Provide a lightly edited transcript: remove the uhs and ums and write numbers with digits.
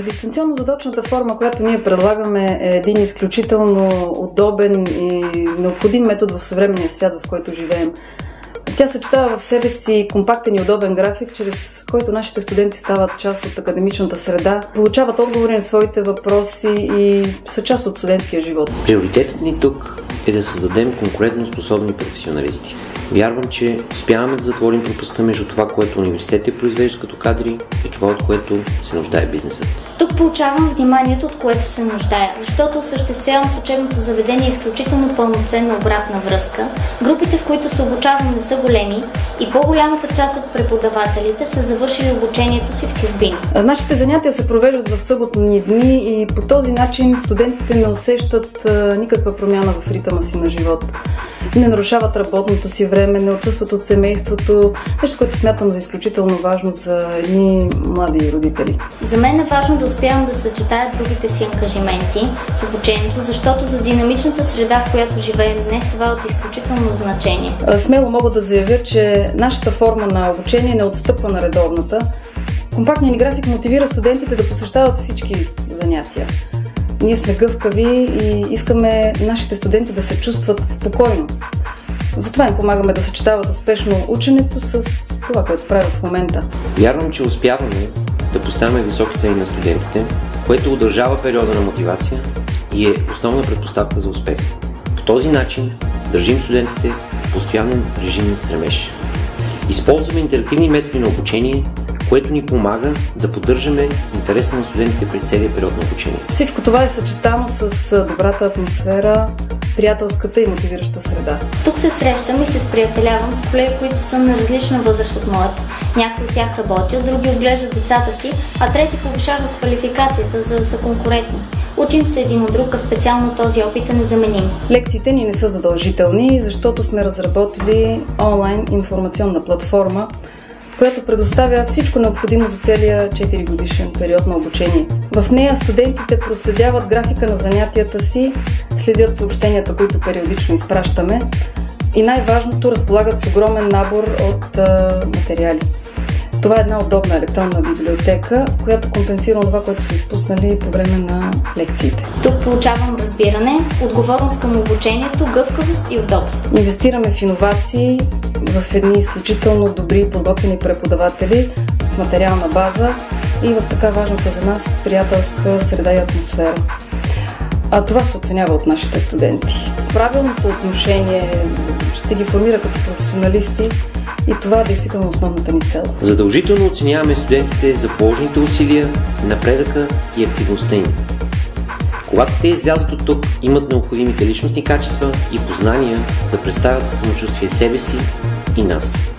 Дистанционно-задочната форма, която ние предлагаме, е един изключително удобен и необходим метод в съвременния свят, в който живеем. Тя съчетава в себе си компактен и удобен график, чрез който нашите студенти стават част от академичната среда, получават отговори на своите въпроси и са част от студентския живот. Приоритетът ни тук е да създадем конкурентно способни професионалисти. Вярвам, че успяваме да затворим пропастта между това, което университетите произвеждат като кадри и това, от което се нуждае бизнесът. Тук получавам вниманието, от което се нуждая, защото осъществявам в учебното заведение изключително пълноценна обратна връзка. Групите, в които се обучавам, не са големи и по-голямата част от преподавателите са завършили обучението си в чужбина. Нашите занятия се провеждат в съботни дни и по този начин студентите не усещат никаква промяна в ритъма си на живот. Не нарушават работното си време, не отсъстват от семейството, нещо, което смятам за изключително важно за едни млади родители. За мен е важно да успявам да съчетая другите си ангажименти с обучението, защото за динамичната среда, в която живеем днес, това е от изключително значение. Смело мога да заявя, че нашата форма на обучение не отстъпва на редовната. Компактният ни график мотивира студентите да посещават всички занятия. Ние сме гъвкави и искаме нашите студенти да се чувстват спокойно. Затова им помагаме да съчетават успешно ученето с това, което правят в момента. Вярвам, че успяваме да поставяме високи цели на студентите, което удължава периода на мотивация и е основна предпоставка за успех. По този начин държим студентите в постоянен режим на стремеж. Използваме интерактивни методи на обучение, което ни помага да поддържаме интереса на студентите през целия период на обучение. Всичко това е съчетано с добрата атмосфера, приятелската и мотивираща среда. Тук се срещам и се сприятелявам с колеги, които са на различна възраст от моята. Някои от тях работят, други отглеждат децата си, а трети повишават квалификацията, за да са конкурентни. Учим се един от друг, а специално този опит е незаменим. Лекциите ни не са задължителни, защото сме разработили онлайн информационна платформа, която предоставя всичко необходимо за целия 4 годишен период на обучение. В нея студентите проследяват графика на занятията си, следят съобщенията, които периодично изпращаме и най-важното, разполагат с огромен набор от материали. Това е една удобна електронна библиотека, която компенсира това, което са изпуснали по време на лекциите. Тук получавам разбиране, отговорност към обучението, гъвкавост и удобство. Инвестираме в иновации, в едни изключително добри подготвени преподаватели, в материална база и в така важната за нас приятелска среда и атмосфера. А това се оценява от нашите студенти. Правилното отношение ще ги формира като професионалисти и това е действително основната ни цел. Задължително оценяваме студентите за положените усилия, напредъка и активността им. Когато те излязат от тук, имат необходимите личностни качества и познания, за да представят със самочувствие себе си и нас.